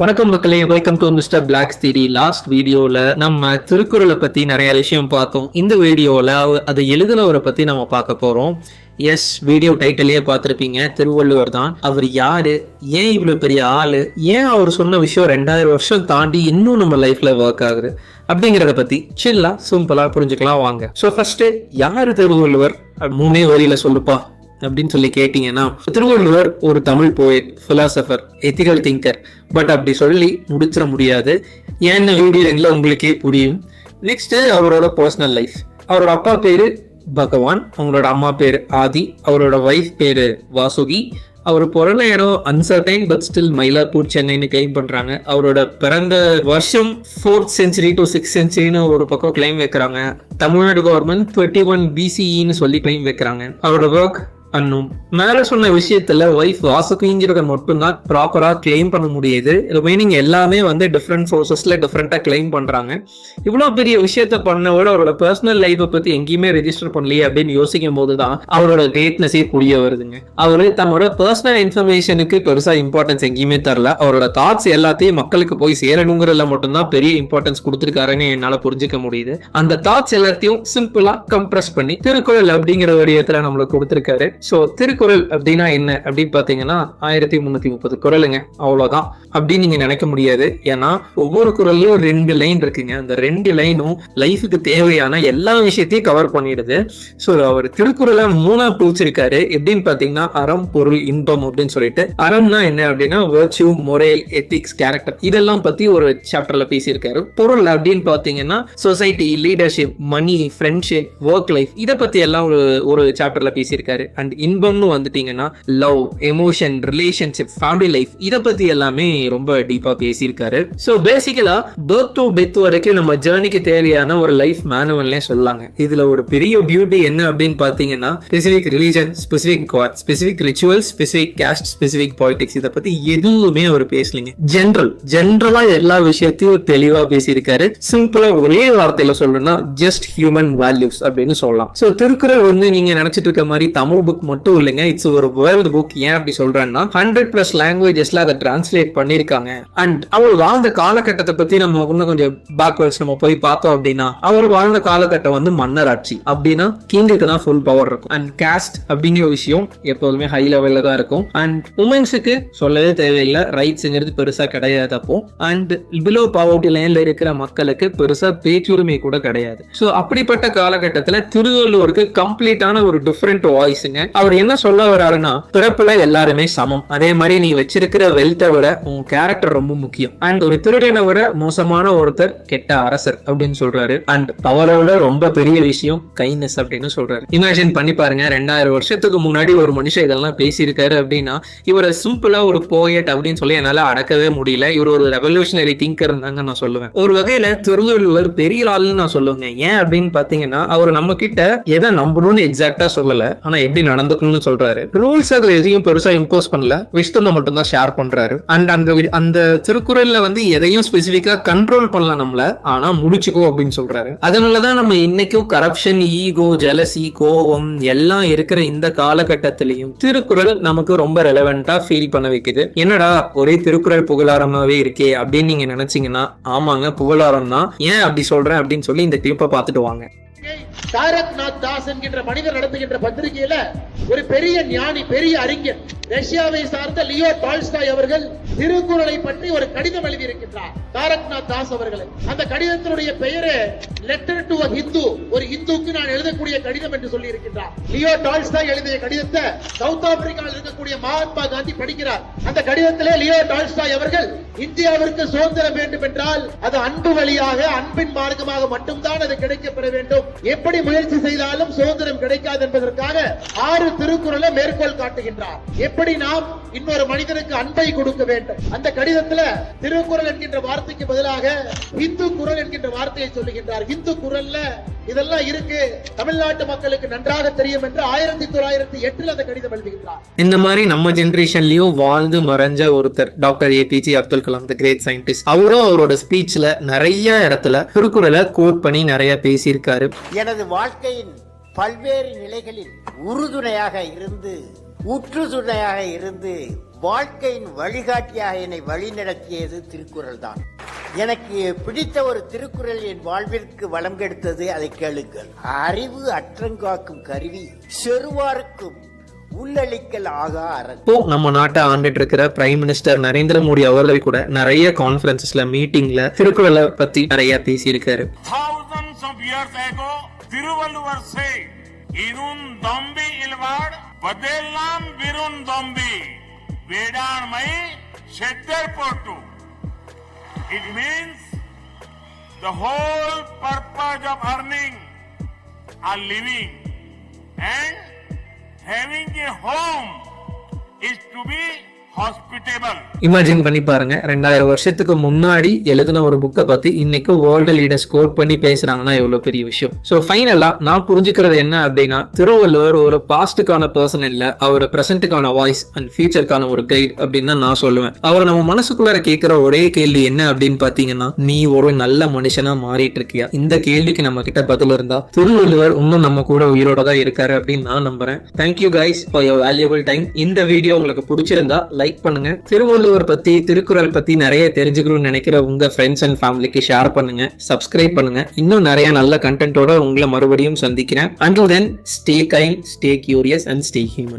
வணக்கம் மக்களே, welcome to mister black theory. Last வீடியோல நம்ம திருக்குறளை பத்தி நிறைய விஷயம் பார்த்தோம். இந்த வீடியோல அதை எழுதினவரை பத்தி நம்ம பார்க்க போறோம். எஸ், வீடியோ டைட்டிலே பார்த்துருப்பீங்க, திருவள்ளுவர் தான். அவர் யாரு, ஏன் இவ்வளவு பெரிய ஆளு, ஏன் அவர் சொன்ன விஷயம் 2000 வருஷம் தாண்டி இன்னும் நம்ம லைஃப்ல ஒர்க் ஆகுது அப்படிங்கிறத பத்தி சில்லா சிம்பிளா புரிஞ்சுக்கலாம் வாங்க. ஸோ ஃபர்ஸ்ட், யாரு திருவள்ளுவர்? 3 வரியில சொல்லுப்பா அப்படின்னு சொல்லி கேட்டீங்கன்னா, திருவள்ளுவர் ஒரு Tamil poet, philosopher, ethical thinker. But அப்படி சொல்லி முடிச்சிட முடியாது. ஏன்னு வீடியோல உங்களுக்கே புரியும். நெக்ஸ்ட், அவரோட பர்சனல் லைஃப். அவரோட அப்பா பேரு பகவான், அவங்களோட அம்மா பேரு ஆதி, அவரோட ஒய்ஃப் பேரு வாசுகி. அவர் பிறந்த இடம் அன்சர்டைன் பட் ஸ்டில் மயிலாப்பூர், சென்னைன்னு கிளைம் பண்றாங்க. அவரோட பிறந்த வருஷம் 4th century to 6th centuryன்னு ஒரு பக்கம் கிளைம் வைக்கிறாங்க. தமிழ்நாடு கவர்மெண்ட் 21 BCEன்னு சொல்லி கிளைம் வைக்கிறாங்க. அவரோட ஒர்க் அன்னும். மேல சொன்ன விஷயத்துல ஒய்ஃப் வாசுகிங்கிறத மட்டும்தான் ப்ராப்பரா கிளைம் பண்ண முடியுது. ரிமைனிங் எல்லாமே டிஃப்ரெண்ட் சோர்சஸ்ல டிஃப்ரெண்டா கிளைம் பண்றாங்க. இவ்வளவு பெரிய விஷயத்த பண்ணவோட அவரோட பர்சனல் லைஃபை பத்தி எங்கேயுமே ரெஜிஸ்டர் பண்ணலையே அப்படின்னு யோசிக்கும் போதுதான் அவரோட கிரேட்னஸே புரிய வருதுங்க. அவரு தன்னோட பர்சனல் இன்ஃபர்மேஷனுக்கு பெருசா இம்பார்ட்டன்ஸ் எங்கேயுமே தரல. அவரோட தாட்ஸ் எல்லாத்தையும் மக்களுக்கு போய் சேரணுங்கிறதுல மட்டும்தான் பெரிய இம்பார்ட்டன்ஸ் கொடுத்திருக்காருன்னு என்னால புரிஞ்சுக்க முடியுது. அந்த தாட்ஸ் எல்லாத்தையும் சிம்பிளா கம்ப்ரஸ் பண்ணி திருக்குறள் அப்படிங்கிற வடிவத்துல நம்மளுக்கு கொடுத்திருக்காரு. சோ திருக்குறள் அப்படின்னா என்ன அப்படின்னு பாத்தீங்கன்னா 1330 குறளுங்க, அவ்வளவுதான் அப்படின்னு நீங்க நினைக்க முடியாது. ஏன்னா ஒவ்வொரு குறள்லயும் 2 லைன் இருக்குங்க. அந்த 2 லைனும் லைஃபுக்கு தேவையான எல்லா விஷயத்தையும் கவர் பண்ணிடுது. சோ அவர் திருக்குறளை 3ஆ பிரிச்சிருக்காரு. எப்படின்னு பாத்தீங்கன்னா அறம், பொருள், இன்பம் அப்படின்னு சொல்லிட்டு. அறம்னா என்ன அப்படின்னா வெர்ச்சு, மொரல், எத்திக்ஸ், கேரக்டர், இதெல்லாம் பத்தி ஒரு சாப்டர்ல பேசியிருக்காரு. பொருள் அப்படின்னு பாத்தீங்கன்னா சொசைட்டி, லீடர்ஷிப், மணி, ஃப்ரெண்ட்ஷிப், ஒர்க் லைஃப், இதை பத்தி எல்லாம் ஒரு சாப்டர்ல பேசியிருக்காரு. அண்ட் இன்பம்னு வந்துட்டீங்கன்னா love, emotion, relationship, family life, இதை பத்தி எல்லாமே ரொம்ப டீப்பா பேசியிருக்காரு. ஸோ பேசிக்கலா பர்த் டு டெத் வரைக்கும் நம்ம ஜேர்னிக்கு தேவையான ஒரு லைஃப் மேனுவல்னே சொல்லலாங்க. இதுல ஒரு பெரிய பியூட்டி என்ன அப்படின்னு பாத்தீங்கன்னா specific religion, specific god, specific rituals, specific caste, specific politics, இதை பத்தி எதுவுமே அவர் பேசலிங்க. ஜென்ரலா எல்லா விஷயத்தையும் தெளிவா பேசியிருக்காரு. சிம்பிளா ஒரே வார்த்தையில சொல்லணும்னா ஜஸ்ட் ஹியூமன் வேல்யூஸ் அப்படின்னு சொல்லலாம். ஸோ திருக்குறள் நீங்க நினைச்சிட்டு இருக்க மாதிரி தமிழ் புக் மட்டும் இல்லைங்க, இட்ஸ் ஒரு வேர்ல்டு புக். ஏன் அப்படி சொல்றேன்னா 100+ லாங்குவேஜஸ்ல அதை டிரான்ஸ்லேட் பண்ணிருக்காங்க. அண்ட் அவர் வாழ்ந்த காலகட்டத்தை பத்தி நம்ம இன்னும் கொஞ்சம் பேக்வர்ட்ஸ் நம்ம போய் பார்த்தோம் அப்படின்னா, அவர் வாழ்ந்த காலகட்டம் மன்னர் ஆட்சி. அப்படின்னா கிங்குக்கு தான் ஃபுல் பவர் இருக்கும். அண்ட் காஸ்ட் அப்படிங்கிற விஷயம் எப்போதுமே ஹை லெவல்ல தான் இருக்கும். அண்ட் உமன்ஸுக்கு சொல்லவே தேவையில்லை, ரைட்ஸ்ங்கிறது பெருசா கிடையாது அப்போ. அண்ட் பிலோ பாவர்ட்டி லைன்ல இருக்கிற மக்களுக்கு பெருசா பேச்சுரிமை கூட கிடையாது. ஸோ அப்படிப்பட்ட காலகட்டத்தில் திருவள்ளுவருக்கு கம்ப்ளீட்டான ஒரு டிஃப்ரெண்ட் வாய்ஸுங்க. அவர் என்ன சொல்ல வர்றாருன்னா, பிறப்புல எல்லாருமே சமம். அதே மாதிரி நீ வச்சிருக்கிற வெல்த்தை விட உன் கேரக்டர் ரொம்ப முக்கியம். அண்ட் ஒரு திருடனை விட மோசமான ஒருத்தர் கெட்ட அரசர் அப்படின்னு சொல்றாரு. அண்ட் பவரை விட ரொம்ப பெரிய விஷயம் கைண்ட்னஸ் அப்படின்னு சொல்றாரு. இமேஜின் பண்ணி பாருங்க, 2000 வருஷத்துக்கு முன்னாடி ஒரு மனுஷன் இதெல்லாம் பேசியிருக்காரு அப்படின்னா, இவரை சிம்பிளா ஒரு போயட் அப்படின்னு சொல்லி என்னால அடக்கவே முடியல. இவர் ஒரு ரெவல்யூஷனரி திங்கர் தாங்க நான் சொல்லுவேன். ஒரு வகையில திருவள்ளுவர் பெரிய ஆளுன்னு நான் சொல்லுவேன். ஏன் அப்படின்னு பாத்தீங்கன்னா, அவர் நம்ம கிட்ட எதை நம்பணும்னு எக்ஸாக்டா சொல்லல, ஆனா எப்படி நடந்துக்கணும்னு சொல்றாரு. ரூல்ஸ் அதுல எதையும் பெருசா இம்போஸ் பண்ணல, விஸ்டம் மட்டும் தான் ஷேர் பண்றாரு. அண்ட் அந்த திருக்குறள்ல எதையும் ஸ்பெசிபிக்கா கண்ட்ரோல் பண்ணலாம் நம்மள, ஆனா முடிச்சுக்கோ அப்படின்னு சொல்றாரு. அதனாலதான் நம்ம இன்னைக்கும் கரப்ஷன், ஈகோ, ஜெலசி, கோபம் எல்லாம் இருக்கிற இந்த காலகட்டத்திலையும் திருக்குறள் நமக்கு ரொம்ப ரெலவெண்டா ஃபீல் பண்ண வைக்குது. என்னடா ஒரே திருக்குறள் புகழாரமாவே இருக்கே அப்படின்னு நீங்க நினைச்சீங்கன்னா, ஆமாங்க, புகழாரம் தான். ஏன் அப்படி சொல்றேன் அப்படின்னு சொல்லி இந்த கிளிப்பை பார்த்துட்டு வாங்க. தாரக்நாத் தாஸ் என்கின்ற மனிதர் நடத்துகின்ற பத்திரிகையில ஒரு பெரிய ஞானி, பெரிய அறிஞர், ரஷ்யாவை சார்ந்த லியோ டால்ஸ்டாய் அவர்கள் திருக்குறளை பற்றி ஒரு கடிதம் எழுதியிருக்கின்றார். தாரக்நாத் தாஸ் அவர்கள் அந்த கடிதத்தினுடைய பெயரே லெட்டர் டு a ஹிந்து, ஒரு இந்துக்கு நான் எழுதக்கூடிய கடிதம் என்று சொல்லி இருக்கின்றார். லியோ டால்ஸ்டாய் எழுதிய கடிதத்தை சவுத் ஆப்பிரிக்காவில் இருக்கக்கூடிய மகாத்மா காந்தி படிக்கிறார். அந்த கடிதத்திலே லியோ டால்ஸ்டாய் அவர்கள் இந்தியாவிற்கு சுதந்திரம் வேண்டும் என்றால் அது அன்பு வழியாக, அன்பின் மார்க்கமாக மட்டும்தான் அது கிடைக்கப்பெற வேண்டும். எப்படி முயற்சி செய்தாலும் சுதந்திரம் கிடைக்காது என்பதற்காக 6 திருக்குறளை மேற்கோள் காட்டுகின்றார். எப்படி நாம் இன்னொரு மனிதனுக்கு அன்பை கொடுக்க வேண்டும். அந்த கடிதத்துல திருக்குறள் என்கின்ற வார்த்தைக்கு பதிலாக இந்து குறள் என்கின்ற வார்த்தையை சொல்லுகின்றார். இந்து குறள்ல இதெல்லாம் இருக்கு, தமிழ்நாட்டு மக்களுக்கு நன்றாக தெரியும் என்று 1908 அந்த கடிதம் எழுதுகின்றார். இந்த மாதிரி நம்ம ஜெனரேஷன்லயும் வாழ்ந்து மறைஞ்ச ஒருத்தர் டாக்டர் APJ அப்துல் கலாம், தி கிரேட் சயின்டிஸ்ட், அவரும் அவரோட ஸ்பீச்ல நிறைய இடத்துல திருக்குறளை கோட் பண்ணி நிறைய பேசியிருக்காரு. எனது வாழ்க்கையின் பல்வேறு நிலைகளில் உறுதுணையாக இருந்து ஊற்று துணையாக இருந்து வாழ்க்கையின் வழிகாட்டியாக என்னை வழிநடத்தியது திருக்குறள் தான். எனக்கு பிடித்த ஒரு திருக்குறள் என் வாழ்விற்கு வளம் கெடுத்தது, அதை கேளுங்கள். அறிவு அற்றங்காக்கும் கருவி செருவாருக்கும் உள்ளளிக்கல் ஆகா அரண். இப்போ நம்ம நாட்டை ஆண்டுட்டு இருக்கிற பிரைம் மினிஸ்டர் நரேந்திர மோடி அவர்கள் கூட நிறைய கான்ஃபரன்சஸ்ல மீட்டிங்ல திருக்குறளை பத்தி நிறைய பேசியிருக்காரு. Thousands of years ago, Thiruvalluvar said, "Irun dombi ilvad, badellam virun dombi, vedanmai sheddar potu." It means the whole purpose of earning or living and having a home is to be hospitable. Imagine பண்ணி பாருங்க, 2000 வருஷத்துக்கு முன்னாடி எழுதின ஒரு புக்கை பத்தி இன்னைக்கு world leaders code பண்ணி பேசுறாங்கன்னா எவ்வளவு பெரிய விஷயம். சோ ஃபைனலா நான் புரிஞ்சுக்கிறது என்ன அப்படின்னா, திருவள்ளுவர் ஒரு பாஸ்டுக்கான பர்சன் இல்ல, அவர் பிரசன்ட்டுக்கான வாய்ஸ் அண்ட் ஃபியூச்சருக்கான ஒரு கைட் அப்படின்னு தான் நான் சொல்லுவேன். அவர் நம்ம மனசுக்குள்ளார கேட்கிற ஒரே கேள்வி என்ன அப்படின்னு பாத்தீங்கன்னா, நீ ஒரு நல்ல மனுஷனா மாறிட்டு இருக்கியா? இந்த கேள்விக்கு நம்ம கிட்ட பதில் இருந்தா திருவள்ளுவர் இன்னும் நம்ம கூட உயிரோட தான் இருக்காரு அப்படின்னு நான் நம்புறேன். Thank you guys for your valuable time. இந்த வீடியோ உங்களுக்கு பிடிச்சிருந்தா லைக் பண்ணுங்க. திருவள்ளுவர் பத்தி, திருக்குறள் பத்தி நிறைய தெரிஞ்சுக்கணும்னு நினைக்கிற உங்க ஃப்ரெண்ட்ஸ் அண்ட் ஃபேமிலிக்கு ஷேர் பண்ணுங்க, சப்ஸ்கிரைப் பண்ணுங்க. இன்னும் நிறைய நல்ல கண்டென்ட்டோட உங்களை மறுபடியும் சந்திக்கிறேன். Until then, stay kind, stay curious and stay human.